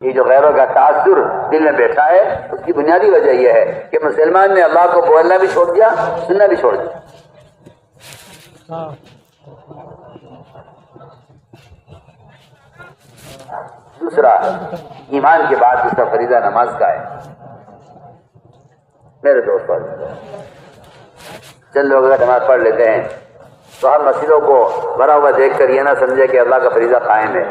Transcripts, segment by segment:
یہ جو غیروں کا تاثر دل میں بیٹھا ہے اس کی بنیادی وجہ یہ ہے کہ مسلمان نے اللہ کو بولنا بھی چھوڑ دیا، سننا بھی چھوڑ دیا۔ دوسرا ایمان کے بعد دوسرا فریضہ نماز کا ہے۔ میرے دوستوں، چند لوگ اگر نماز پڑھ لیتے ہیں تو ہم مسجدوں کو بھرا ہوا دیکھ کر یہ نہ سمجھے کہ اللہ کا فریضہ قائم ہے۔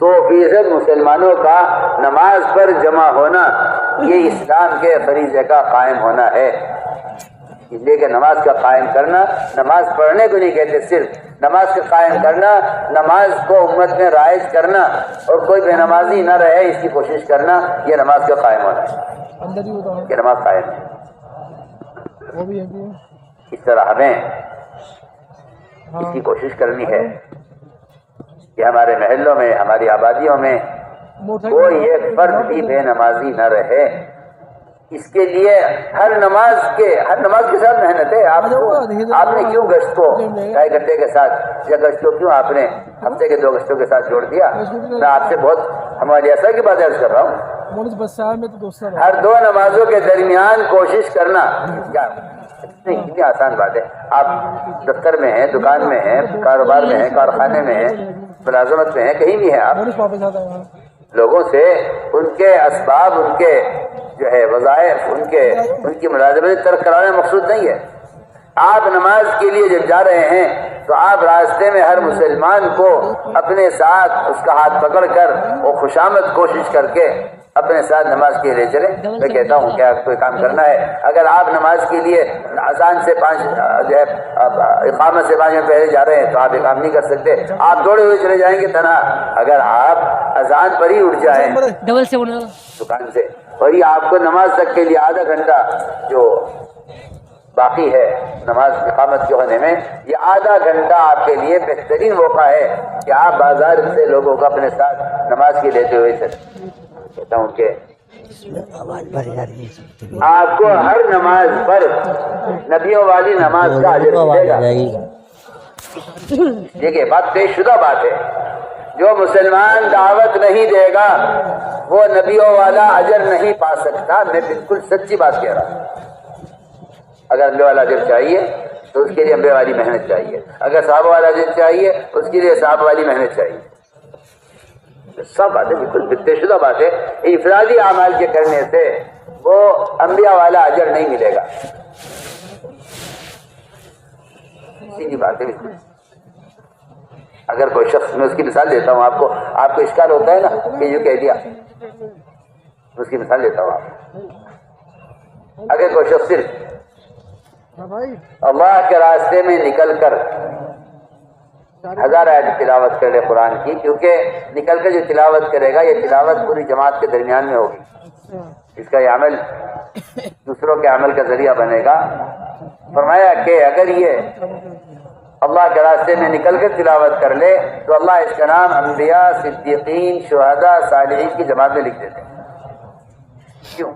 100% مسلمانوں کا نماز پر جمع ہونا یہ اسلام کے فریضے کا قائم ہونا ہے۔ اس لیے کہ نماز کا قائم کرنا، نماز پڑھنے کو نہیں کہتے، صرف نماز کا قائم کرنا، نماز کو امت میں رائج کرنا اور کوئی بے نمازی نہ رہے اس کی کوشش کرنا، یہ نماز کا قائم ہونا ہے، یہ نماز قائم ہے۔ اس طرح ہمیں اس کی کوشش کرنی ہے کہ ہمارے محلوں میں، ہماری آبادیوں میں کوئی ایک فرد بھی بے نمازی نہ رہے۔ اس کے لیے ہر نماز کے ساتھ محنت ہے۔ آپ نے کیوں گشت کو ڈھائی گھنٹے کے ساتھ یا گشت کو کیوں آپ نے ہفتے کے 2 گشتوں کے ساتھ جوڑ دیا؟ میں آپ سے بہت ہماری ایسا کی بات عرض کر رہا ہوں، ہر 2 نمازوں کے درمیان کوشش کرنا کیا کتنی آسان بات ہے۔ آپ دفتر میں ہیں، دکان میں ہیں، کاروبار میں ہیں، کارخانے میں ہیں، ملازمت میں ہیں، کہیں بھی ہیں، آپ لوگوں سے ان کے اسباب، ان کے جو ہے وظائف، ان کی ملازمت ترک کرانا مقصود نہیں ہے۔ آپ نماز کے لیے جب جا رہے ہیں تو آپ راستے میں ہر مسلمان کو اپنے ساتھ اس کا ہاتھ پکڑ کر اور خوشامد کوشش کر کے اپنے ساتھ نماز کے لیے چلیں۔ میں کہتا ہوں کہ آپ کوئی کام کرنا ہے، اگر آپ نماز کے لیے اذان سے 5 جو ہے اقامت سے 5 منٹ پہلے جا رہے ہیں تو آپ یہ کام نہیں کر سکتے، آپ دوڑے ہوئے چلے جائیں گے تنہا۔ اگر آپ اذان پر ہی اٹھ جائیں دکان سے اور یہ آپ کو نماز تک کے لیے آدھا گھنٹہ جو باقی ہے نماز اقامت کے ہونے میں، یہ آدھا گھنٹہ آپ کے لیے بہترین موقع ہے کہ آپ بازار سے لوگوں کو اپنے ساتھ نماز کے لیتے ہوئے چلیں۔ کہتا ہوں کہ آپ کو ہر نماز پر نبیوں والی نماز کا اجر ملے گا۔ دیکھیے بات طے شدہ بات ہے، جو مسلمان دعوت نہیں دے گا وہ نبیوں والا اجر نہیں پا سکتا۔ میں بالکل سچی بات کہہ رہا ہوں۔ اگر انبیاء والا اجر چاہیے تو اس کے لیے انبیاء والی محنت چاہیے، اگر صحابہ والا اجر چاہیے اس کے لیے صحابہ والی محنت چاہیے۔ سب باتیں بالکل طے شدہ بات ہے۔ انفرادی اعمال کے کرنے سے وہ انبیاء والا اجر نہیں ملے گا، سیدھی بات ہے بالکل۔ اگر کوئی شخص، میں اس کی مثال دیتا ہوں آپ کو اشکال ہوتا ہے نا کہ یوں کہہ دیا، اس کی مثال دیتا ہوں آپ۔ اگر کوئی شخص صرف اللہ کے راستے میں نکل کر 1000 آیت تلاوت کر لے قرآن کی، کیونکہ نکل کر جو تلاوت کرے گا یہ تلاوت پوری جماعت کے درمیان میں ہوگی، اس کا یہ عمل دوسروں کے عمل کا ذریعہ بنے گا۔ فرمایا کہ اگر یہ اللہ کے راستے میں نکل کر تلاوت کر لے تو اللہ اس کا نام انبیاء، صدیقین، شہداء، صالحین کی جماعت میں لکھ دیتے ہیں۔ کیوں؟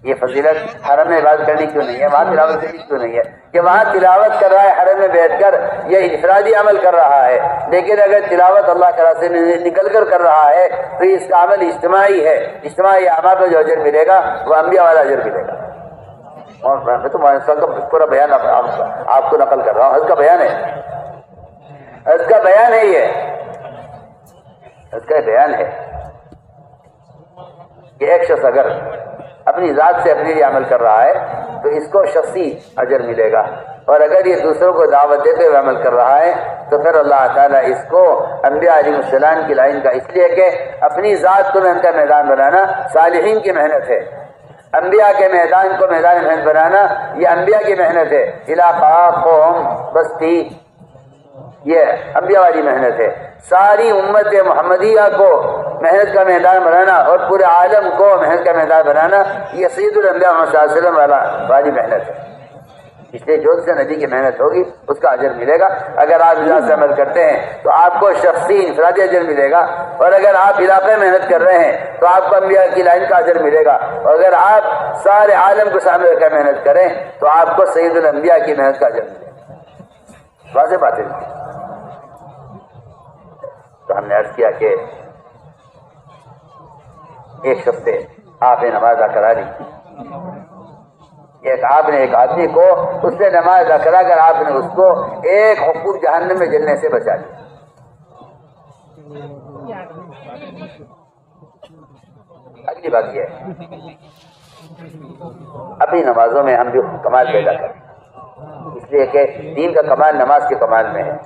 یہ فضیلت حرم میں عبادت کرنی کیوں نہیں ہے، وہاں تلاوت کرنی کیوں نہیں ہے؟ کہ وہاں تلاوت کر رہا ہے حرم میں بیٹھ کر، یہ انفرادی عمل کر رہا ہے، لیکن اگر تلاوت اللہ کے راستے میں نکل کر رہا ہے تو اس کا عمل اجتماعی ہے۔ اجتماعی اعمال میں جو اجر ملے گا وہ انبیاء والا اجر ملے گا۔ اور میں تو پورا بیان آپ کو نقل کر رہا ہوں، حج کا بیان ہے، حج کا بیان ہے، یہ حج کا بیان ہے کہ ایک شخص اگر اپنی ذات سے اپنے لیے عمل کر رہا ہے تو اس کو شخصی اجر ملے گا، اور اگر یہ دوسروں کو دعوت دیتے ہوئے عمل کر رہا ہے تو پھر اللہ تعالیٰ اس کو انبیاء علیہ السلام کی لائن کا، اس لیے کہ اپنی ذات کو محنت کا میدان بنانا صالحین کی محنت ہے، انبیاء کے میدان کو میدان محنت بنانا یہ انبیاء کی محنت ہے، علاقہ، قوم، بستی، یہ انبیاء والی محنت ہے۔ ساری امت محمدیہ کو محنت کا میدان بنانا اور پورے عالم کو محنت کا میدان بنانا یہ سید الانبیاء محمد صلی اللہ علیہ وسلم والی محنت ہے۔ اس لیے جو سے نبی کی محنت ہوگی اس کا اجر ملے گا۔ اگر آپ اجازت سے عمل کرتے ہیں تو آپ کو شخصی انفرادی اجر ملے گا، اور اگر آپ علاقے میں محنت کر رہے ہیں تو آپ کو انبیاء کی لائن کا اجر ملے گا، اور اگر آپ سارے عالم کو سامنے رکھ کر محنت کریں تو آپ کو سید الانبیاء کی محنت کا اجر ملے گا۔ واضح بات ہے۔ تو ہم نے عرض کیا کہ ایک شخص سے آپ نے نماز ادا کرا دی، آپ نے ایک آدمی کو اس سے نماز ادا کرا کر آپ نے اس کو ایک حقوق جہنم میں جلنے سے بچا دیا۔ اگلی بات یہ ہے اپنی نمازوں میں ہم بھی کمال پیدا کریں، اس لیے کہ دین کا کمال نماز کے کمال میں ہے۔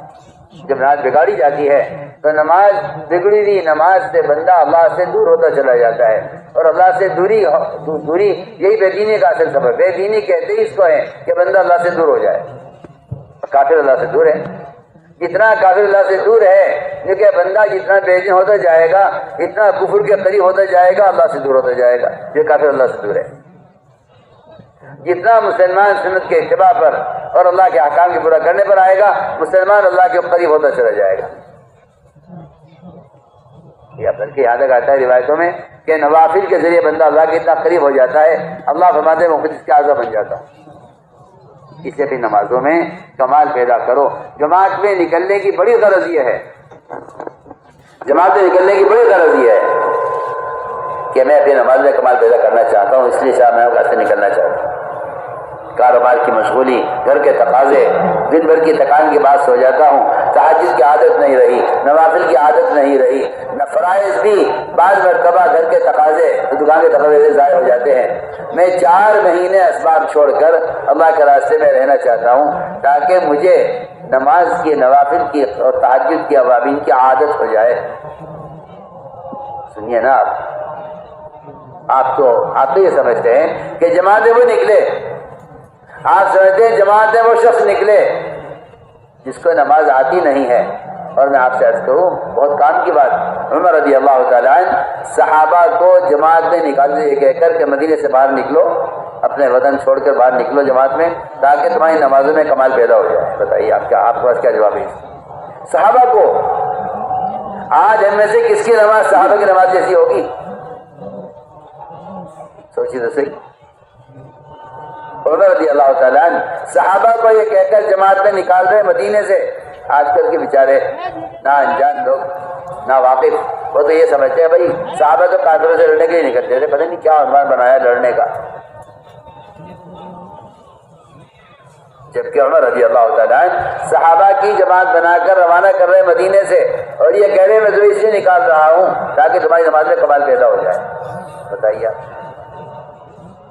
جب نماز بگاڑی جاتی ہے تو نماز بگڑی ہوئی نماز سے بندہ اللہ سے دور ہوتا چلا جاتا ہے، اور اللہ سے دوری یہی بے دینی کا اصل سبب۔ بے دینی کہتے ہی اس کو ہے کہ بندہ اللہ سے دور ہو جائے۔ کافر اللہ سے دور ہے، جتنا کافر اللہ سے دور ہے کیونکہ بندہ جتنا بے دین ہوتا جائے گا اتنا کفر کے قریب ہوتا جائے گا، اللہ سے دور ہوتا جائے گا، یہ کافر اللہ سے دور ہے۔ جتنا مسلمان سنت کے اتباع پر اور اللہ کے احکام کے پورا کرنے پر آئے گا، مسلمان اللہ کے قریب ہوتا چلا جائے گا۔ یہ بلکہ یہاں تک آتا ہے روایتوں میں کہ نوافل کے ذریعے بندہ اللہ کے اتنا قریب ہو جاتا ہے، اللہ فرماتے ہیں مقدس کے اعضا بن جاتا ہوں۔ اس لیے بھی نمازوں میں کمال پیدا کرو۔ جماعت میں نکلنے کی بڑی غرض یہ ہے، جماعت میں نکلنے کی بڑی غرض یہ ہے کہ میں اپنی نماز میں کمال پیدا کرنا چاہتا ہوں، اس لیے میں گھر سے نکلنا چاہتا ہوں۔ کاروبار کی مشغولی، گھر کے تقاضے، دن بھر کی تھکان کے بعد سو جاتا ہوں، تہجد کی عادت نہیں رہی، نوافل کی عادت نہیں رہی، فرائض بھی بعض مرتبہ گھر کے تقاضے، دکان کے تقاضے ضائع ہو جاتے ہیں۔ میں 4 مہینے اسباب چھوڑ کر اللہ کے راستے میں رہنا چاہتا ہوں تاکہ مجھے نماز کی، نوافل کی اور تہجد کی اوابین کی عادت ہو جائے۔ سنیے نا، آپ تو یہ سمجھتے ہیں کہ جماعتیں وہ نکلے، آپ سمجھتے ہیں جماعت میں وہ شخص نکلے جس کو نماز آتی نہیں ہے۔ اور میں آپ سے عرض کروں، بہت کام کی بات، عمر رضی اللہ تعالیٰ عنہ صحابہ کو جماعت میں نکالتے یہ کہہ کر کہ مدینے سے باہر نکلو، اپنے وطن چھوڑ کر باہر نکلو جماعت میں تاکہ تمہاری نمازوں میں کمال پیدا ہو جائے۔ بتائیے آپ کے پاس کیا جواب ہے؟ صحابہ کو آج ہم میں سے کس کی نماز صحابہ کی نماز جیسی ہوگی؟ سوچیے تو صحیح۔ عمر رضی اللہ تعالیٰ عنہ صحابہ کو یہ کہہ کر جماعت میں نکال رہے مدینے سے۔ آج کل کے بیچارے نہ انجان لوگ، نہ واقف، وہ تو یہ سمجھتے ہیں بھائی صحابہ تو کافروں سے لڑنے کے لیے نکلتے تھے، پتہ نہیں کیا عنوان بنایا لڑنے کا۔ جبکہ عمر رضی اللہ تعالیٰ عنہ صحابہ کی جماعت بنا کر روانہ کر رہے مدینے سے، اور یہ کہہ رہے میں تو اس لیے نکال رہا ہوں تاکہ تمہاری نماز میں کمال پیدا ہو جائے۔ بتائیے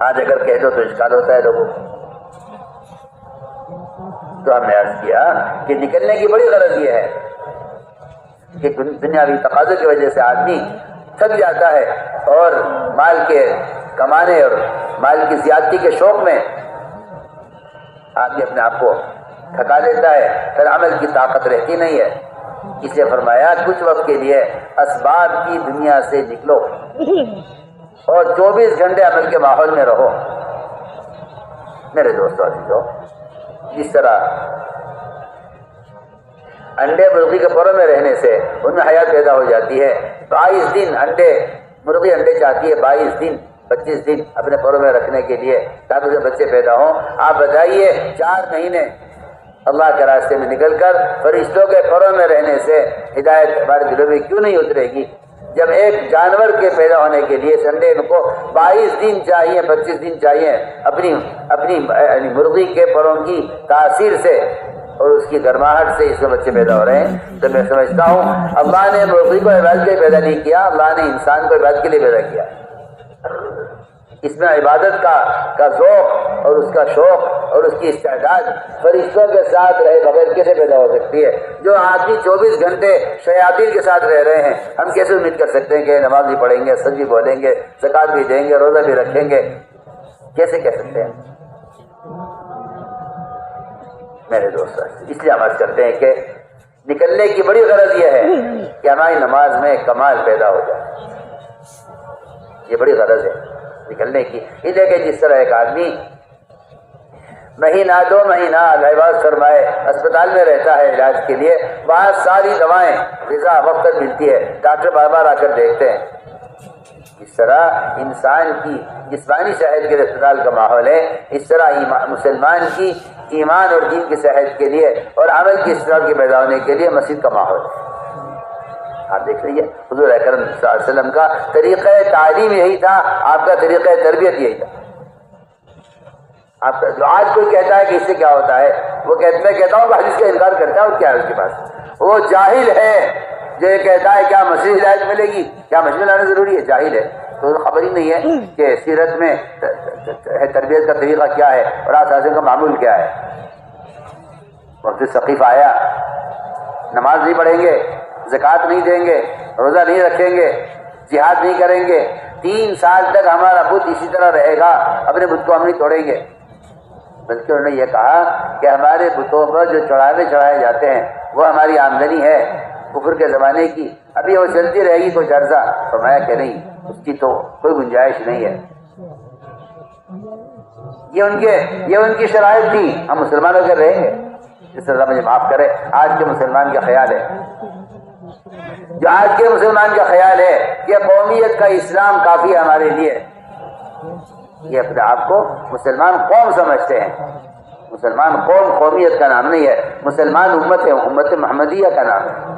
آج اگر کہہ دو تو اشکال ہوتا ہے لوگوں کو۔ تو ہم نے عرض کیا کہ نکلنے کی بڑی غرض یہ ہے کہ دنیاوی تقاضوں کی وجہ سے آدمی تھک جاتا ہے اور مال کے کمانے اور مال کی زیادتی کے شوق میں آدمی اپنے آپ کو تھکا لیتا ہے، پھر عمل کی طاقت رہتی نہیں ہے۔ اس لیے فرمایا کچھ وقت کے لیے اسباب کی دنیا سے نکلو اور 24 گھنٹے عمل کے ماحول میں رہو۔ میرے دوستوں عزیزوں، جس طرح انڈے مرغی کے پروں میں رہنے سے ان میں حیات پیدا ہو جاتی ہے، 22 دن مرغی انڈے چاہتی ہے، 22 دن 25 دن اپنے پروں میں رکھنے کے لیے تاکہ اسے بچے پیدا ہوں۔ آپ بتائیے 4 مہینے اللہ کے راستے میں نکل کر فرشتوں کے پروں میں رہنے سے ہدایت ہمارے دلوں میں کیوں نہیں اترے گی؟ جب ایک جانور کے پیدا ہونے کے لیے سنڈے کو 22 دن چاہیے، 25 دن چاہیے اپنی مرغی کے پروں کی تاثیر سے اور اس کی گرماہٹ سے اس میں بچے پیدا ہو رہے ہیں، تو میں سمجھتا ہوں اللہ نے مرغی کو عبادت کے لیے پیدا نہیں کیا، اللہ نے انسان کو عبادت کے لیے پیدا کیا۔ اس میں عبادت کا ذوق اور اس کا شوق اور اس کی استعداد فرشتوں کے ساتھ رہے بغیر کیسے پیدا ہو سکتی ہے؟ جو آدمی 24 گھنٹے شیاطین کے ساتھ رہ رہے ہیں، ہم کیسے امید کر سکتے ہیں کہ نماز بھی پڑھیں گے، سچ بھی بولیں گے، زکوٰۃ بھی دیں گے، روزہ بھی رکھیں گے؟ کیسے کہہ سکتے ہیں؟ میرے دوست، اس لیے ہم عرض کرتے ہیں کہ نکلنے کی بڑی غرض یہ ہے کہ ہماری نماز میں کمال پیدا ہو جائے۔ یہ بڑی غرض ہے نکلنے کی۔ اس لیے کہ جس طرح ایک آدمی مہینہ 2 مہینہ علاج فرمائے اسپتال میں رہتا ہے علاج کے لیے، وہاں ساری دوائیں غذا وقت پر ملتی ہے، ڈاکٹر بار بار آ کر دیکھتے ہیں، اس طرح انسان کی جسمانی صحت کے لیے اسپتال کا ماحول ہے، اس طرح مسلمان کی ایمان اور دین کی صحت کے لیے اور عمل کی اصلاح کے پیدا ہونے کے لیے مسجد کا ماحول ہے۔ آپ دیکھ رہی ہے حضور اکرم صلی اللہ علیہ وسلم کا طریقہ تعلیم یہی تھا، آپ کا طریقہ تربیت یہی تھا. آپ کا جو آج کوئی کہتا ہے کہ اس سے کیا ہوتا ہے، وہ میں کہتا ہوں کہ حدیث کا انکار کرتا ہے، اور کیا ہے اس کے پاس؟ وہ جاہل ہے جو یہ کہتا ہے کیا مسیح ہدایت ملے گی، کیا مسیح لانا ضروری ہے. جاہل ہے، تو خبر ہی نہیں ہے کہ سیرت میں تربیت کا طریقہ کیا ہے اور آساسے کا معمول کیا ہے. وقت ثقیف آیا، نماز نہیں پڑھیں گے، زکوٰۃ نہیں دیں گے، روزہ نہیں رکھیں گے، جہاد نہیں کریں گے، 3 سال تک ہمارا بت اسی طرح رہے گا، اپنے بت کو ہم نہیں توڑیں گے. بلکہ انہوں نے یہ کہا کہ ہمارے بتوں پر جو چڑھائے جاتے ہیں وہ ہماری آمدنی ہے کفر کے زمانے کی، ابھی وہ چلتی رہے گی کچھ عرصہ. فرمایا کہ نہیں، اس کی تو کوئی گنجائش نہیں ہے. یہ ان کی شرائط تھی، ہم مسلمانوں کے رہیں گے. اس طرح مجھے معاف کرے، آج کے مسلمان کا خیال ہے، جو آج کے مسلمان کا خیال ہے کہ قومیت کا اسلام کافی ہے ہمارے لیے. یہ اپنے آپ کو مسلمان قوم سمجھتے ہیں. مسلمان قوم قومیت کا نام نہیں ہے، مسلمان امت ہے، امت محمدیہ کا نام ہے.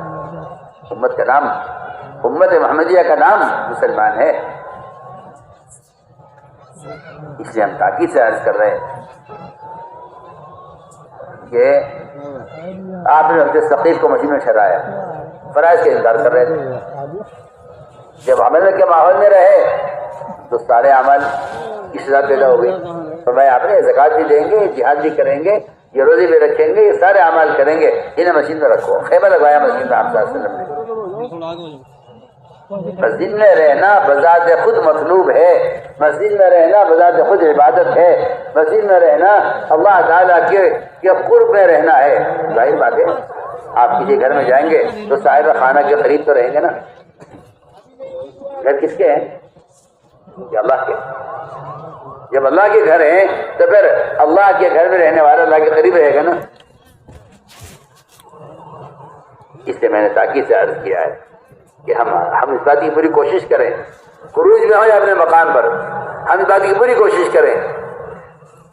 امت محمدیہ کا نام مسلمان ہے. اس لیے ہم تاکید سے عرض کر رہے ہیں کہ آپ نے حضرت ثقیف کو مسجد میں ٹھہرایا، فرائض کا انکار کر رہے تھے. جب عمل کے ماحول میں رہے تو سارے عمل کی سزا پیدا ہو گئی. فرمایا آپ نے زکوٰۃ بھی دیں گے، جہاد بھی کریں گے، یہ روزے بھی رکھیں گے، یہ سارے اعمال کریں گے، انہیں مسجد میں رکھو. خیمہ لگوایا مسجد میں آپ صلی اللہ علیہ وسلم نے. مسجد میں رہنا بذات خود مطلوب ہے، مسجد میں رہنا بذات خود عبادت ہے، مسجد میں رہنا اللہ تعالیٰ کے قرب میں رہنا ہے. ظاہر بات ہے آپ کسی گھر میں جائیں گے تو صاحب خانہ کے قریب تو رہیں گے نا. گھر کس کے ہیں؟ کہ اللہ کے. جب اللہ کے گھر ہیں تو پھر اللہ کے گھر میں رہنے والا اللہ کے قریب رہے گا نا. اس لیے میں نے تاکید سے عرض کیا ہے کہ ہم اس بات کی پوری کوشش کریں، خروج میں ہو یا اپنے مکان پر، ہم اس بات کی پوری کوشش کریں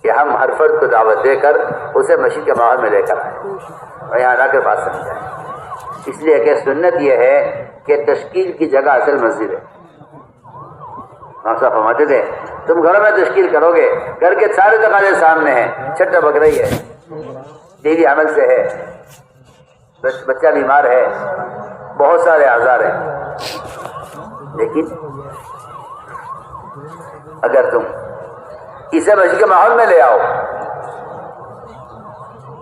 کہ ہم ہر فرد کو دعوت دے کر اسے مسجد کے ماحول میں لے کر آئیں اور یہاں لا کر بات سمجھائیں. اس لیے کہ سنت یہ ہے کہ تشکیل کی جگہ اصل مسجد ہے. ہم صاحب فرماتے تھے تم گھروں میں تشکیل کرو گے، گھر کے سارے تقاضے سامنے ہیں، چھٹا بک رہی ہے، بیوی عمل سے ہے، بچہ بیمار ہے، بہت سارے آزار ہیں، لیکن اگر تم اسے مسجد کے ماحول میں لے آؤ.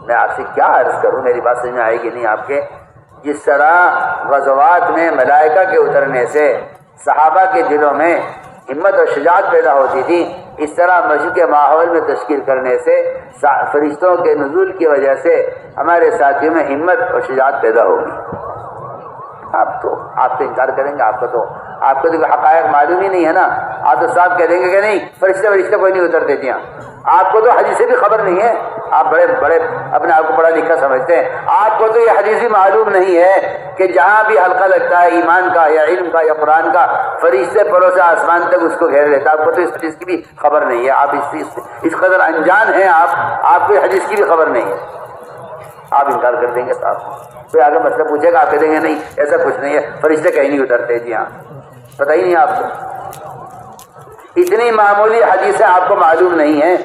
میں آپ سے کیا عرض کروں، میری بات سمجھ میں آئے گی نہیں آپ کے. جس طرح غزوات میں ملائکہ کے اترنے سے صحابہ کے دلوں میں ہمت اور شجاعت پیدا ہوتی تھی، اس طرح مسجد کے ماحول میں تشکیل کرنے سے فرشتوں کے نزول کی وجہ سے ہمارے ساتھیوں میں ہمت اور شجاعت پیدا ہوگی. آپ تو انکار کریں گے، آپ کو تو حقائق معلوم ہی نہیں ہے نا. آپ تو صاحب کہہ دیں گے کہ نہیں فرشتے کوئی نہیں اترتے تھے. آپ کو تو حدیث سے بھی خبر نہیں ہے، آپ بڑے اپنے آپ کو پڑھا لکھا سمجھتے ہیں. آپ کو تو یہ حدیث بھی معلوم نہیں ہے کہ جہاں بھی حلقہ لگتا ہے ایمان کا یا علم کا یا قرآن کا، فرشتے پروں سے آسمان تک اس کو گھیر لیتا. آپ کو تو اس حدیث کی بھی خبر نہیں ہے. آپ اس قدر انجان ہیں، آپ کو حدیث کی بھی خبر نہیں ہے. آپ انکار کر دیں گے صاحب. کوئی آگے مسئلہ پوچھے گا آپ کہہ دیں گے نہیں ایسا کچھ نہیں ہے، فرشتے کہیں نہیں اترتے. جی ہاں، پتہ ہی نہیں آپ کو. اتنی معمولی حدیثیں آپ کو معلوم نہیں ہیں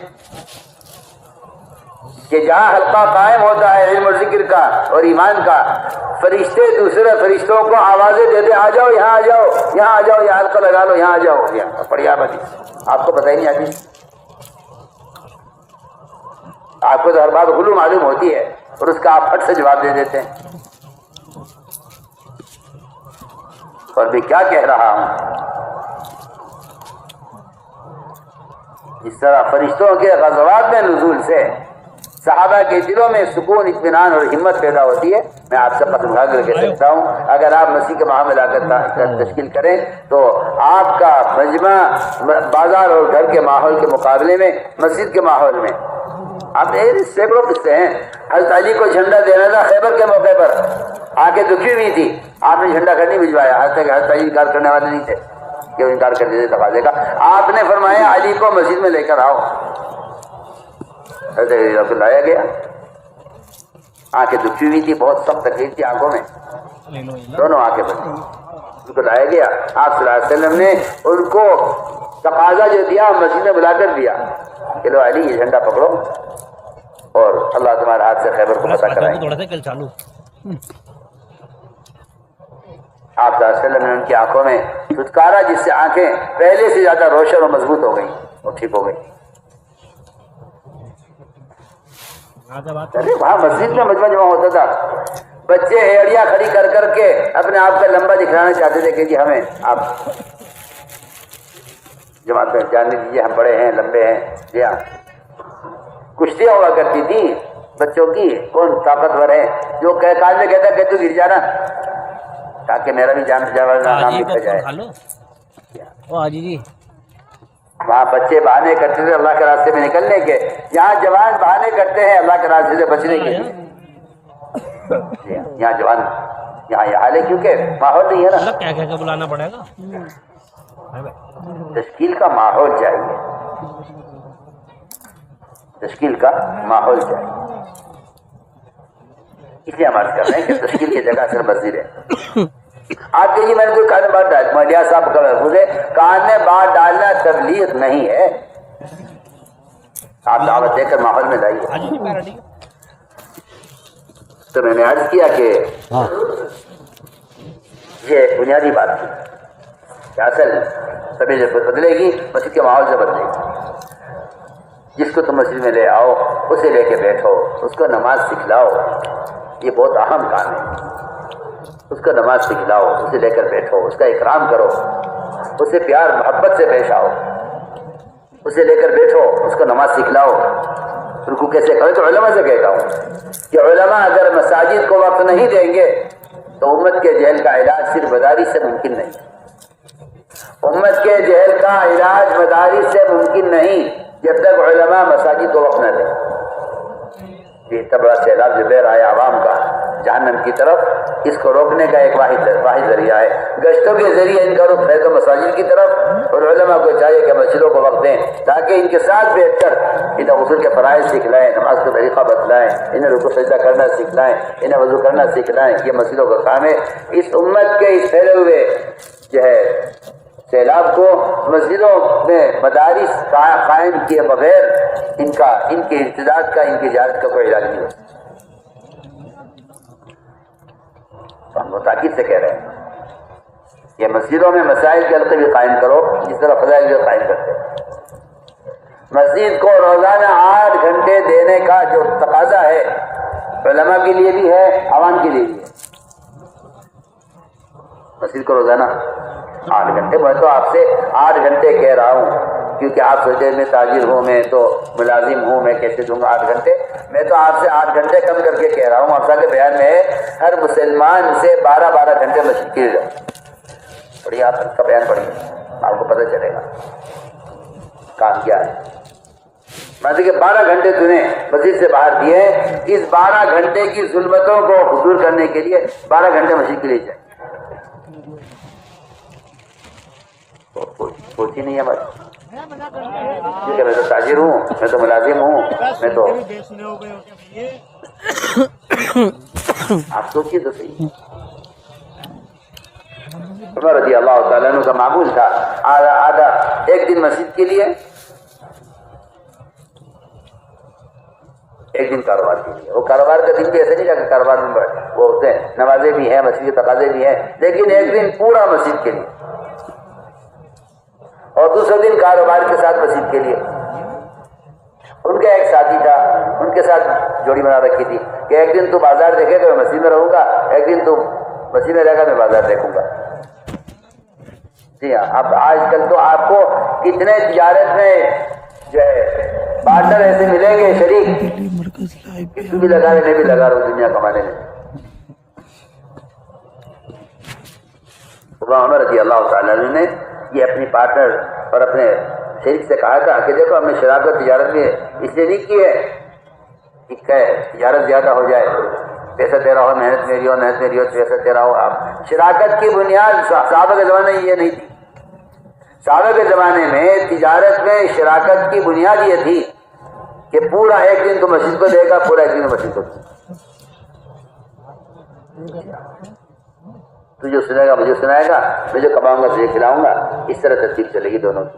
کہ جہاں حلقہ قائم ہوتا ہے علم و ذکر کا اور ایمان کا، فرشتے دوسرے فرشتوں کو آوازیں دیتے آ جاؤ یہاں، آ جاؤ یہاں، آ جاؤ یہاں حلقہ لگا لو، یہاں آ جاؤ. پڑھیے آپ حدیث، آپ کو پتہ ہی نہیں حدیث. آپ کو تو ہر بات غلو معلوم ہوتی ہے اور اس کا آپ پھٹ سے جواب دے دیتے ہیں. اور میں کیا کہہ رہا ہوں، اس طرح فرشتوں کے غزوات میں نزول سے صحابہ کے دلوں میں سکون، اطمینان اور ہمت پیدا ہوتی ہے. میں آپ سے قسم کھا کر کہہ سکتا ہوں اگر آپ مسیح کے ماہ میں لا کر تشکیل کریں تو آپ کا مجمع بازار اور گھر کے ماحول کے مقابلے میں مسجد کے ماحول میں آپ سینکڑوں قصے ہیں. حضرت علی کو جھنڈا دینا تھا خیبر کے موقع پر، آگے دکھی ہوئی تھی، آپ نے جھنڈا گھر نہیں بھجوایا. حضرت علی انکار کرنے والے نہیں تھے کہ وہ انکار کر دیتے تقاضے کا. آپ نے فرمایا علی کو مسجد میں لے کر آؤ. حضرت علی کو لایا گیا، آنکھیں دکھی ہوئی تھی, بہت سخت تکلیف تھی آنکھوں میں, دونوں آنکھیں بچی. ان کو لایا گیا, آپ صلی اللہ علیہ وسلم نے ان کو تقاضا جو دیا مسجد میں بلا کر دیا کہ لو علی یہ جھنڈا پکڑو اور اللہ تمہارے ہاتھ سے خیبر کو فتح کرائیں. آپ صلی اللہ علیہ وسلم نے ان کی آنکھوں میں چھٹکارا, جس سے آنکھیں پہلے سے زیادہ روشن اور مضبوط ہو گئیں اور ٹھیک ہو گئی. وہاں مسجد میں مجمع جمع ہوتا تھا, بچے ایڑیاں کھڑی کر کر کے اپنے آپ کا لمبا دکھانا چاہتے تھے کہ جی ہمیں آپ جماعت میں جانے دیجیے, ہم بڑے ہیں, لمبے ہیں. جی ہاں, کشتیاں ہوا کرتی تھی بچوں کی, کون طاقتور ہے جو کاج میں کہتا کہ تو گر جانا تاکہ میرا بھی جان نام لکھا جائے. وہاں بچے بہانے کرتے تھے اللہ کے راستے میں نکلنے کے, یہاں جوان بہانے کرتے ہیں اللہ کے راستے سے بچنے کے لیے. یہاں جوان یہاں یہ حال ہے کیونکہ ماحول نہیں ہے نا, کیا کیا بلانا پڑے گا, تشکیل کا ماحول چاہیے, تشکیل کا ماحول چاہیے. اس لیے ہم عرض کر رہے ہیں کہ تشکیل کی جگہ اصل مسجد ہے. آپ کہیے میں نے کوئی کان میں بات ڈال, مولیا صاحب کا محفوظ ہے, کان میں بات ڈالنا تبلیغ نہیں ہے. آپ دعوت دے کر ماحول میں لائیے. تو میں نے عرض کیا کہ یہ بنیادی بات تھی کہ اصل سبھی جب بدلے گی مسجد کے ماحول سے بدلے گی. جس کو تم مسجد میں لے آؤ اسے لے کے بیٹھو, اس کو نماز سکھلاؤ, یہ بہت اہم کام ہے. اس کو نماز سکھلاؤ, اسے لے کر بیٹھو, اس کا اکرام کرو, اسے پیار محبت سے پیش آؤ, اسے لے کر بیٹھو, اس کو نماز سکھلاؤ. رکوع کیسے کرو تو علماء سے کہتا ہوں کہ علماء اگر مساجد کو وقت نہیں دیں گے تو امت کے جہل کا علاج صرف مدارس سے ممکن نہیں. امت کے جہل کا علاج مدارس سے ممکن نہیں جب تک علماء مساجد کو وقت نہ دیں. یہ اتنا بڑا سیلاب جو بہ رہا ہے عوام کا جہنم کی طرف, اس کو روکنے کا ایک واحد ذریعہ ہے. گشتوں کے ذریعے ان کا رخ ہے تو مساجد کی طرف, اور علماء کو چاہیے کہ مسجدوں کو وقت دیں تاکہ ان کے ساتھ بیٹھ کر انہیں غسل کے فرائض سکھلائیں, نماز کا طریقہ بتلائیں, انہیں رکوع سجدہ کرنا سکھلائیں, انہیں وضو کرنا سکھلائیں. یہ مسجدوں کا کام ہے. اس امت کے اس پھیلے ہوئے جو ہے سیلاب کو مسجدوں میں مدارس قائم کیے بغیر ان کے امتداد کا, ان کی اجازت کا کوئی علاج نہیں ہو سکتا. ہم تاکید سے کہہ رہے ہیں کہ مسجدوں میں مسائل کے حلقے بھی قائم کرو جس طرح فضائل بھی قائم کرتے ہیں. مسجد کو روزانہ 8 گھنٹے دینے کا جو تقاضا ہے علماء کے لیے بھی ہے, عوام کے لیے بھی ہے. مسجد کو روزانہ 8 گھنٹے, میں تو آپ سے 8 گھنٹے کہہ رہا ہوں کیونکہ آپ سوچے میں تاجر ہوں, میں تو ملازم ہوں, میں کیسے دوں گا 8 گھنٹے. میں تو آپ سے 8 گھنٹے کم کر کے کہہ رہا ہوں. افسا کے بیان میں ہے ہر مسلمان سے 12 گھنٹے مسجد کے لیے پڑھیے. آپ اس کا بیان پڑھیے, آپ کو پتہ چلے گا کام کیا ہے. مطلب کہ 12 گھنٹے تمہیں مسجد سے باہر دیے, اس 12 گھنٹے کی ظلمتوں کو دور کرنے کے لیے 12 گھنٹے مسجد کے لیے جائیں. سوچی نہیں ہے بس, کیونکہ میں تو تاجر ہوں, میں تو ملازم ہوں, میں تو آپ سوچیے تو صحیح. عمر رضی اللہ تعالیٰ عنہ کا معمول تھا آدھا ایک دن مسجد کے لیے, ایک دن کاروبار کے لیے. وہ کاروبار کا دن بھی ایسے نہیں جا کہ کاروبار میں وہ ہوتے ہیں, نمازیں بھی ہیں, مسجد کے تقاضے بھی ہیں, لیکن ایک دن پورا مسجد کے لیے اور دوسرے دن کاروبار کے ساتھ مسجد کے لیے. ان کا ایک ساتھی تھا, ان کے ساتھ جوڑی بنا رکھی تھی کہ ایک دن تو بازار دیکھے گا میں مسجد میں رہوں گا, ایک دن تو مسجد میں رہے گا میں بازار دیکھوں گا. جی ہاں, اب آج کل تو آپ کو کتنے تجارت میں جو ہے پارٹنر ایسے ملیں گے شریک, اس کو بھی لگا رہے, نہیں بھی لگا رہا دنیا کمانے میں. عمر رضی اللہ تعالیٰ نے یہ اپنی پارٹنر اور اپنے شریک سے کہا تھا کہ دیکھو ہم نے شراکت تجارت میں اس لیے نہیں کی ہے کہ تجارت زیادہ ہو جائے, پیسہ دے رہا ہو, محنت میری ہو, محنت میری ہو, پیسہ دے رہا ہو. آپ شراکت کی بنیاد صحابہ کے زمانے میں یہ نہیں تھی. صحابہ کے زمانے میں تجارت میں شراکت کی بنیاد یہ تھی کہ پورا ایک دن تو مسجد کو دے گا, پورا ایک دن مسجد کو دے گا. تو جو سنے گا مجھے سنائے گا، میں جو کماؤں گا تجھے کھلاؤں گا، اس طرح ترتیب چلے گی دونوں کی۔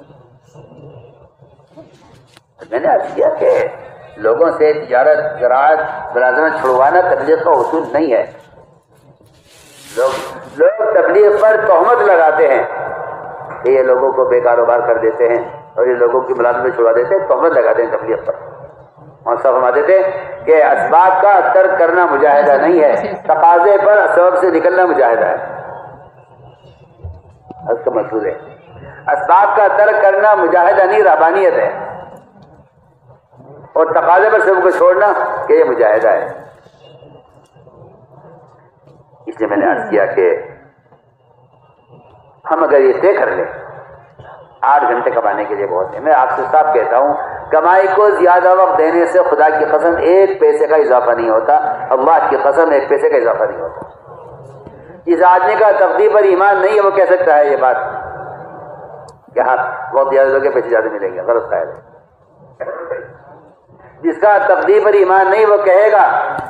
میں نے عرض کیا کہ لوگوں سے تجارت، زراعت، ملازمت چھڑوانا تبلیغ کا اصول نہیں ہے۔ لوگ تبلیغ پر تہمت لگاتے ہیں کہ یہ لوگوں کو بے کاروبار کر دیتے ہیں اور یہ لوگوں کی ملازمت چھڑوا دیتے ہیں، تہمت لگاتے ہیں تبلیغ پر۔ اور سب فرماتے تھے کہ اسباب کا ترک کرنا مجاہدہ نہیں ہے، تقاضے پر سبب سے نکلنا مجاہدہ ہے۔ اس کا مقصود ہے اسباب کا ترک کرنا مجاہدہ نہیں، رہبانیت ہے، اور تقاضے پر سبب کو چھوڑنا کہ یہ مجاہدہ ہے۔ اس لیے میں نے عرض کیا کہ ہم اگر یہ طے کر لیں 8 گھنٹے کمانے کے لیے بہت ہے۔ میں آپ سے صاف کہتا ہوں، کمائی کو زیادہ وقت دینے سے خدا کی قسم 1 پیسے کا اضافہ نہیں ہوتا، اللہ کی قسم 1 پیسے کا اضافہ نہیں ہوتا۔ جس آدمی کا تقدیر پر ایمان نہیں ہے وہ کہہ سکتا ہے یہ بات کہ ہاں وقت زیادہ لوگے پیسے زیادہ ملیں گے، غلط قائل ہے۔ جس کا تقدیر پر ایمان نہیں وہ کہے گا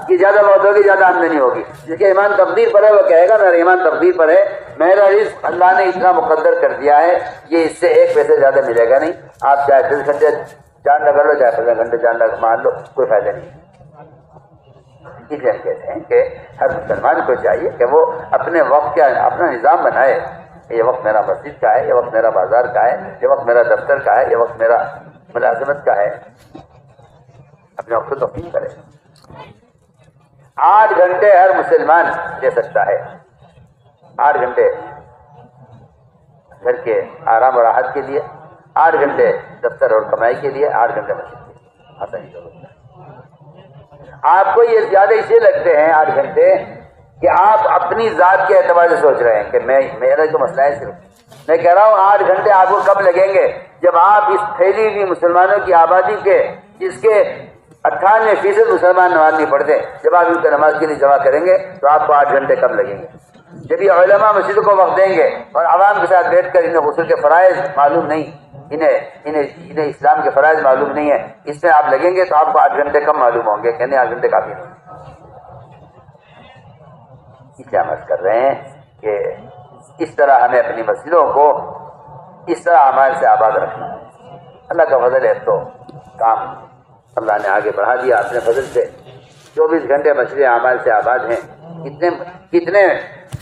کہ زیادہ وقت ہوگی زیادہ آمدنی ہوگی۔ جس کا ایمان تقدیر پر ہے وہ کہے گا میرا ایمان تقدیر پر ہے، میرا رزق اللہ نے اتنا مقدر کر دیا ہے، یہ اس سے 1 پیسے زیادہ ملے گا نہیں۔ آپ چاہے 10 گھنٹے جان لگا لو، چاہے 15 گھنٹے جان لگا مان لو، کوئی فائدہ نہیں۔ اس لیے ہم کہتے ہیں کہ ہر مسلمان کو چاہیے کہ وہ اپنے وقت کا اپنا نظام بنائے۔ یہ وقت میرا مسجد کا ہے، یہ وقت میرا بازار کا ہے، یہ وقت میرا دفتر کا ہے، یہ وقت میرا ملازمت کا ہے۔ اپنے وقت کو تقسیم کرے۔ 8 گھنٹے ہر مسلمان دے سکتا ہے، 8 گھنٹے گھر کے آرام اور راحت کے لیے، 8 گھنٹے دفتر اور کمائی کے لیے، 8 گھنٹے مسجد کے لیے، آسانی سے ہوتا ہے۔ آپ کو یہ زیادہ اس لیے لگتے ہیں 8 گھنٹے کہ آپ اپنی ذات کے اعتبار سے سوچ رہے ہیں کہ میرا تو مسئلہ ہے صرف۔ میں کہہ رہا ہوں 8 گھنٹے آپ کو کب لگیں گے جب آپ اس پھیلی ہوئی مسلمانوں کی آبادی کے جس کے 98% مسلمان نماز نہیں پڑھتے، جب آپ ان کو نماز کے لیے جمع کریں گے تو آپ کو 8 گھنٹے کم لگیں گے۔ جب یہ علماء مسجد کو وقت دیں گے اور عوام کے ساتھ بیٹھ کر انہیں غسل کے فرائض معلوم نہیں، انہیں اسلام کے فرائض معلوم نہیں ہے، اس میں آپ لگیں گے تو آپ کو 8 گھنٹے کم معلوم ہوں گے، کہنے 8 گھنٹے کافی نہیں۔ اس لیے ہم عرض کر رہے ہیں کہ اس طرح ہمیں اپنی مسجدوں کو اس طرح اعمال سے آباد رکھنا ہے۔ اللہ کا فضل ہے تو کام اللہ نے آگے بڑھا دیا اپنے فضل سے۔ 24 گھنٹے مسجد اعمال سے آباد ہیں۔ کتنے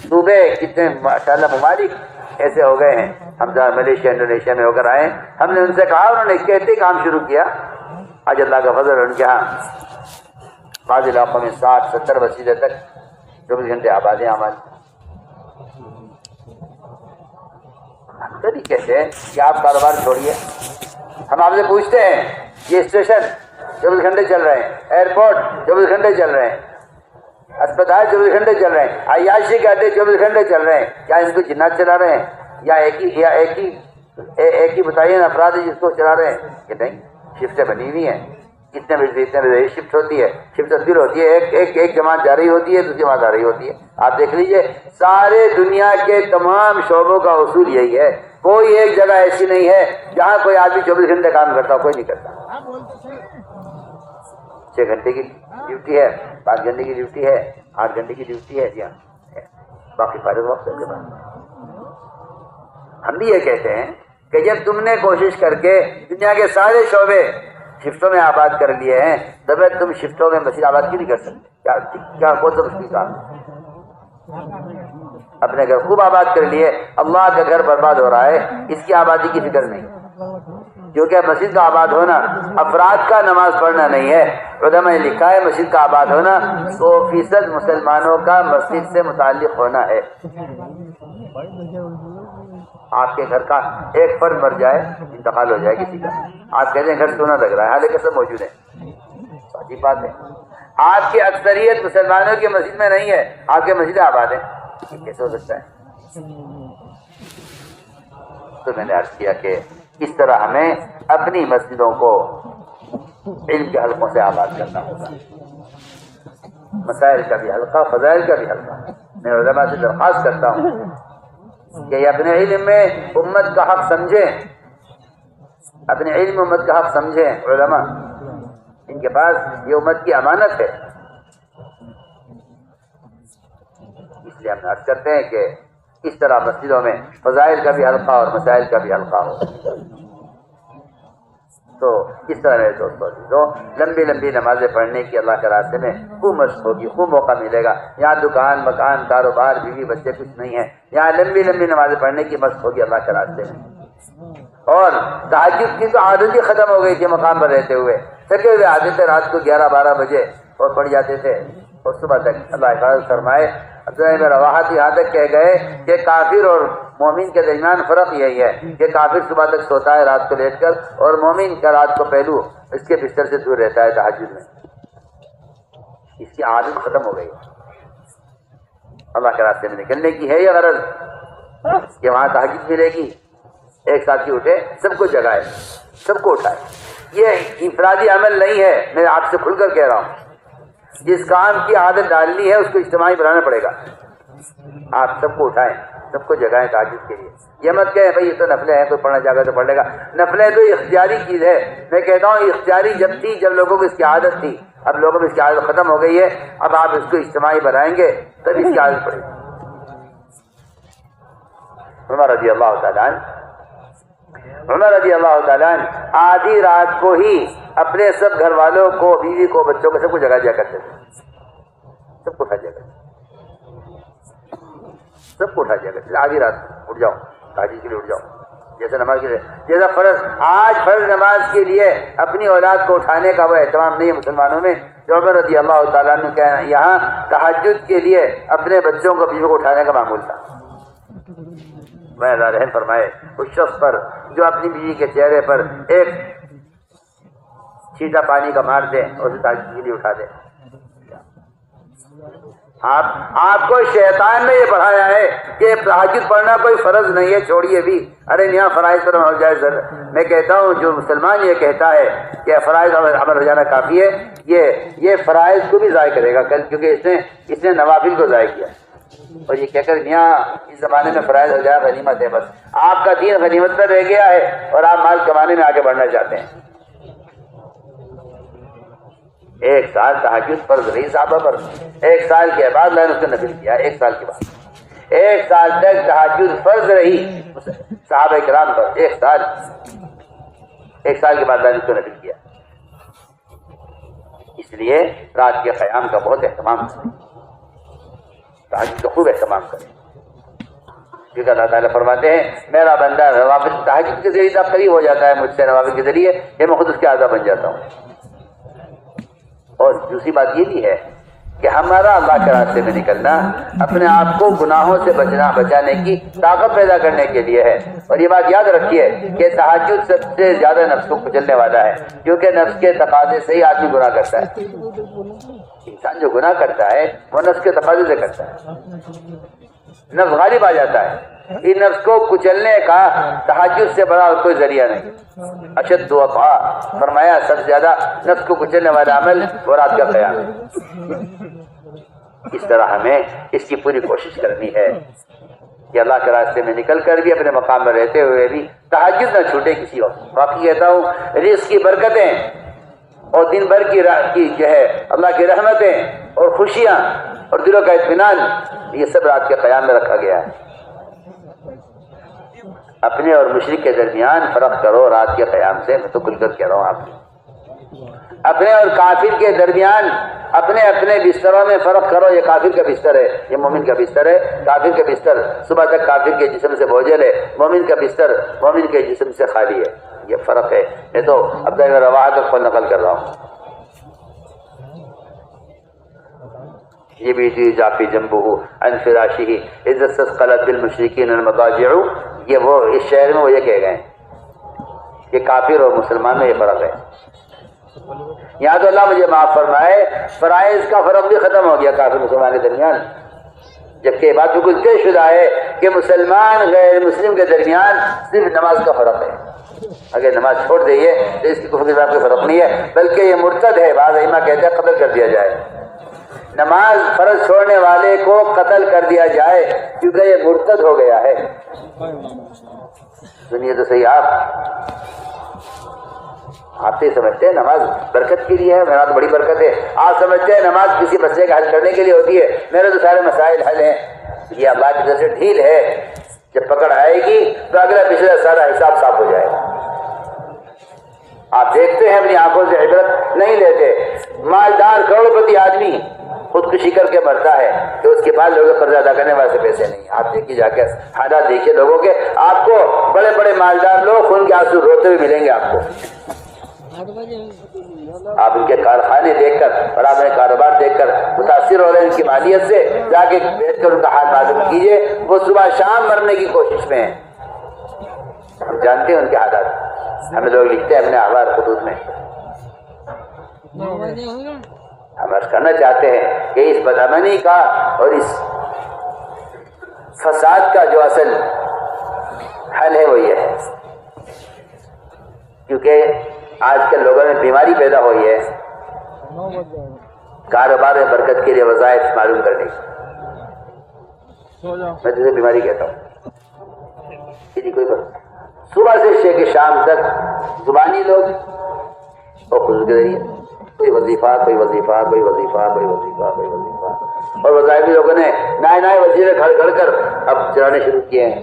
صوبے، کتنے ماشاءاللہ ممالک ایسے ہو گئے ہیں۔ ہم جہاں ملیشیا انڈونیشیا میں ہو کر آئے، ہم نے ان سے کہا، انہوں نے کہتے کام شروع کیا۔ آج اللہ کا فضل ان کے ہاں بعض علاقوں میں 60-70 مسجدیں تک 24 گھنٹے آباد ہیں اعمال۔ ہم تو نہیں کہتے کہ آپ کاروبار چھوڑیے، ہم آپ سے پوچھتے ہیں یہ اسٹیشن 24 گھنٹے چل رہے ہیں، ایئرپورٹ 24 گھنٹے چل رہے ہیں، اسپتال 24 گھنٹے چل رہے ہیں، عیاشی کے اڈے 24 گھنٹے چل رہے ہیں، کیا ان کو جنات چلا رہے ہیں یا ایک ہی بتائیے افراد ہے جس کو چلا رہے ہیں؟ کہ نہیں، شفٹیں بنی ہوئی ہیں، اتنے بجے شفٹ ہوتی ہے، شفٹ تبدیل ہوتی ہے، ایک جماعت جا رہی ہوتی ہے، دوسری جماعت آ رہی ہوتی ہے۔ آپ دیکھ لیجئے سارے دنیا کے تمام شعبوں کا اصول یہی ہے، کوئی ایک جگہ ایسی نہیں ہے جہاں کوئی آدمی 24 گھنٹے کام کرتا ہو، کوئی نہیں کرتا۔ 6 گھنٹے کی ڈیوٹی ہے، 5 گھنٹے کی ڈیوٹی ہے، 8 گھنٹے کی ڈیوٹی ہے، جی ہاں، باقی فارغ وقت کے بعد ہم بھی یہ کہتے ہیں کہ جب تم نے کوشش کر کے دنیا کے سارے شعبے شفٹوں میں آباد کر لیے ہیں، تب تم شفٹوں میں مسجد آباد کیوں نہیں کر سکتے؟ کیا کون سا مشکل کام ہے؟ اپنے گھر خوب آباد کر لیے، اللہ کا گھر برباد ہو رہا ہے، اس کی آبادی کی فکر نہیں، کیونکہ مسجد کا آباد ہونا افراد کا نماز پڑھنا نہیں ہے۔ علماء نے لکھا ہے مسجد کا آباد ہونا 100% مسلمانوں کا مسجد سے متعلق ہونا ہے۔ آپ کے گھر کا ایک فرد مر جائے، انتقال ہو جائے کسی کا، آپ کہتے ہیں گھر سونا لگ رہا ہے، حالانکہ سب موجود ہیں، سچی بات ہے۔ آپ کی اکثریت مسلمانوں کی مسجد میں نہیں ہے، آپ کے مسجد آباد ہیں، یہ کیسے ہو سکتا ہے؟ تو میں نے عرض کیا کہ اس طرح ہمیں اپنی مسجدوں کو علم کے حلقوں سے آباد کرنا ہوگا، مسائل کا بھی حلقہ، فضائل کا بھی حلقہ۔ میں علماء سے درخواست کرتا ہوں کہ اپنے علم میں امت کا حق سمجھیں، اپنے علم امت کا حق سمجھیں۔ علماء ان کے پاس یہ امت کی امانت ہے، اس لیے ہم عرض کرتے ہیں کہ اس طرح مسجدوں میں فضائل کا بھی حلقہ اور مسائل کا بھی حلقہ ہو. تو اس طرح میرے دوستوں لمبی لمبی نمازیں پڑھنے کی اللہ کے راستے میں خوب مشق ہوگی, خوب موقع ملے گا. یہاں دکان مکان کاروبار بیوی بچے کچھ نہیں ہے, یہاں لمبی لمبی نمازیں پڑھنے کی مشق ہوگی اللہ کے راستے میں. اور تہجد کی تو عادت ہی ختم ہو گئی تھی مقام پر رہتے ہوئے, تھکے ہوئے آتے تھے رات کو 11-12 بجے اور پڑھ جاتے تھے اور صبح تک. اللہ حفاظت فرمائے. عبداللہ بن رواحہ یہاں تک کہہ گئے کہ کافر اور مومن کے درمیان فرق یہی ہے کہ کافر صبح تک سوتا ہے رات کو لیٹ کر, اور مومن کا رات کو پہلو اس کے بستر سے دور رہتا ہے تہجد میں. اس کی عادت ختم ہو گئی. اللہ کے راستے میں نکلنے کی ہے یہ غرض کہ وہاں تہجد ملے گی, ایک ساتھی اٹھے سب کو جگائے, سب کو اٹھائے. یہ انفرادی عمل نہیں ہے, میں آپ سے کھل کر کہہ رہا ہوں. جس کام کی عادت ڈالنی ہے اس کو اجتماعی بنانا پڑے گا. آپ سب کو اٹھائیں, سب کو جگائیں تہجد کے لیے. یہ مت کہیں بھائی یہ تو نفلیں ہیں, کوئی پڑھنا چاہے تو پڑھ لے گا. نفلیں تو اختیاری چیز ہے. میں کہتا ہوں اختیاری جب تھی جب لوگوں کو اس کی عادت تھی, اب لوگوں میں اس کی عادت ختم ہو گئی ہے. اب آپ اس کو اجتماعی بنائیں گے تب اس کی عادت پڑے گی. عمر رضی اللہ تعالیٰ عنہ آدھی رات کو ہی اپنے سب گھر والوں کو, بیوی کو, بچوں کو, سب کو جگا دیا کرتے تھے. سب کو اٹھا دیا کرتے, سب کو اٹھا دیا کرتے. آدھی رات اٹھ جاؤ تہجد کے لیے, اٹھ جاؤ. جیسے نماز کے لیے, جیسا فرض آج فرض نماز کے لیے اپنی اولاد کو اٹھانے کا وہ اہتمام نہیں ہے مسلمانوں میں. جو عمر رضی اللہ تعالیٰ عنہ کہنا یہاں تہجد کے لیے اپنے بچوں کو, بیوی کو اٹھانے کا معمول تھا. میں اللہ رحم فرمائے اس شخص پر جو اپنی بیوی کے چہرے پر ایک چھینٹا پانی کا مار دے اور اسے تہجد کے لیے اٹھا دے. آپ کو شیطان نے یہ پڑھایا ہے کہ تہجد پڑھنا کوئی فرض نہیں ہے, چھوڑیے بھی. ارے یہاں فرائض پر ہو جائے سر. میں کہتا ہوں جو مسلمان یہ کہتا ہے کہ فرائض عمل ہو جانا کافی ہے, یہ فرائض کو بھی ضائع کرے گا کل, کیونکہ اس نے نوافل کو ضائع کیا. اور یہ کہہ کر یہاں اس زمانے میں فرائض ہو جائے غنیمت ہے. بس آپ کا دین غنیمت پر رہ گیا ہے اور آپ مال کمانے میں آگے بڑھنا چاہتے ہیں. 1 سال تہجد فرض رہی صحابہ پر, 1 سال کے بعد اللہ نے اس کو نفل کیا. 1 سال کے بعد 1 سال تک تہجد فرض رہی صحابہ کرام پر. 1 سال کے بعد اللہ نے اس کو نفل کیا. اس لیے رات کے قیام کا بہت اہتمام کریں, تہجد کا خوب اہتمام کریں. کیونکہ اللہ تعالیٰ فرماتے ہیں میرا بندہ نوافل تہجد کے ذریعے اب قریب ہو جاتا ہے مجھ سے, نوافل کے ذریعے کہ میں خود اس کے اعضا بن جاتا ہوں. اور دوسری بات یہ بھی ہے کہ ہمارا اللہ کے راستے میں نکلنا اپنے آپ کو گناہوں سے بچانے کی طاقت پیدا کرنے کے لیے ہے. اور یہ بات یاد رکھیے کہ تہجد سب سے زیادہ نفس کو کچلنے والا ہے, کیونکہ نفس کے تقاضے سے ہی آدمی گناہ کرتا ہے. انسان جو گناہ کرتا ہے وہ نفس کے تقاضے سے کرتا ہے, نفس غالب آ جاتا ہے. ان نفس کو کچلنے کا تہجد سے بڑا کوئی ذریعہ نہیں. اشد وفا فرمایا سب سے زیادہ نفس کو کچلنے والا عمل وہ رات کا قیام ہے. اس طرح ہمیں اس کی پوری کوشش کرنی ہے کہ اللہ کے راستے میں نکل کر بھی اپنے مقام میں رہتے ہوئے بھی تہجد نہ چھوٹے کسی وقت. باقی کہتا ہوں رزق کی برکتیں اور دن بھر کی جو ہے اللہ کی رحمتیں اور خوشیاں اور دلوں کا اطمینان, یہ سب رات کے قیام میں رکھا گیا ہے. اپنے اور مشرک کے درمیان فرق کرو رات کے قیام سے. میں تو کھل کر کہہ رہا ہوں آپ کو. اپنے اور کافر کے درمیان اپنے اپنے بستروں میں فرق کرو. یہ کافر کا بستر ہے, یہ مومن کا بستر ہے. کافر کا بستر صبح تک کافر کے جسم سے بوجھل ہے, مومن کا بستر مومن کے جسم سے خالی ہے. یہ فرق ہے. میں تو عبداللہ بن رواحہ کو نقل کر رہا ہوں. یہ بھی جافی جنبہ عن فراشہ اذ استثقلت بالمشرکین المضاجع. یہ وہ اس شہر میں وہ یہ کہہ گئے کہ کافر اور مسلمان میں یہ فرق ہے. یہاں تو اللہ مجھے معاف فرمائے فرائض کا فرق بھی ختم ہو گیا کافر مسلمان کے درمیان, جبکہ یہ بات بالکل طے شدہ ہے کہ مسلمان غیر مسلم کے درمیان صرف نماز کا فرق ہے. اگر نماز چھوڑ دئیے تو اس کی کفر کے ساتھ کوئی فرق نہیں ہے, بلکہ یہ مرتد ہے. بعض ائمہ کہتے ہیں قتل کر دیا جائے. نماز فرض چھوڑنے والے کو قتل کر دیا جائے کیونکہ یہ مرتد ہو گیا ہے. سنیے تو صحیح, آپ سے سمجھتے ہیں نماز برکت کے لیے ہے, نماز بڑی برکت ہے. آپ سمجھتے ہیں نماز کسی مسئلے کا حل کرنے کے لیے ہوتی ہے. میرے تو سارے مسائل حل ہیں. یہ اللہ کی طرف سے ڈھیل ہے، جب پکڑ آئے گی تو اگلا پچھلا سارا حساب صاف ہو جائے گا۔ آپ دیکھتے ہیں، اپنی آنکھوں سے عبرت نہیں لیتے۔ مالدار کروڑپتی آدمی خودکشی کر کے مرتا ہے کہ اس کے پاس لوگوں قرض ادا کرنے واسطے پیسے نہیں۔ آپ دیکھیے، جا کے حالات دیکھیے لوگوں کے، آپ کو بڑے بڑے مالدار لوگ خون کے آنسو روتے ہوئے ملیں گے آپ کو۔ آپ ان کے کارخانے دیکھ کر، بڑا بڑے کاروبار دیکھ کر متاثر ہو رہے ہیں ان کی مالیت سے۔ جا کے بیٹھ کر ان کا حال معلوم کیجیے، وہ صبح شام مرنے کی کوشش میں ہیں۔ ہم جانتے ہیں ان کے حالات، ہمیں لوگ لکھتے ہیں اپنے احوال خطوط میں۔ ہم عرض کرنا چاہتے ہیں کہ اس بدامنی کا اور اس فساد کا جو اصل حل ہے وہ یہ ہے، کیونکہ آج کل لوگوں میں بیماری پیدا ہوئی ہے کاروبار میں برکت کے لیے وظائف معلوم کرنے کی۔ میں جسے بیماری کہتا ہوں، کسی کوئی صبح سے شے کے شام تک زبانی لوگ اور خود کے ذریعے کوئی وظیفہ کوئی وظیفہ کوئی وظیفہ کوئی وظیفہ کوئی وظیفہ، اور وظائفی لوگوں نے نئے نئے وظیفے گھڑ گھڑ کر اب چلانے شروع کیے ہیں،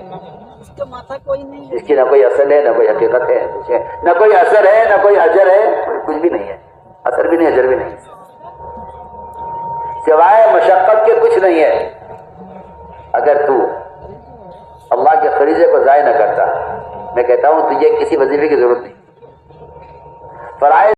اس کی نہ کوئی اصل ہے نہ کوئی حقیقت ہے، نہ کوئی اثر ہے نہ کوئی اجر ہے، کچھ بھی نہیں ہے، اثر بھی نہیں اجر بھی نہیں، سوائے مشقت کے کچھ نہیں ہے۔ اگر تو اللہ کے فریضے کو ضائع نہ کرتا، میں کہتا ہوں تجھے کسی وظیفے کی ضرورت نہیں، فرائض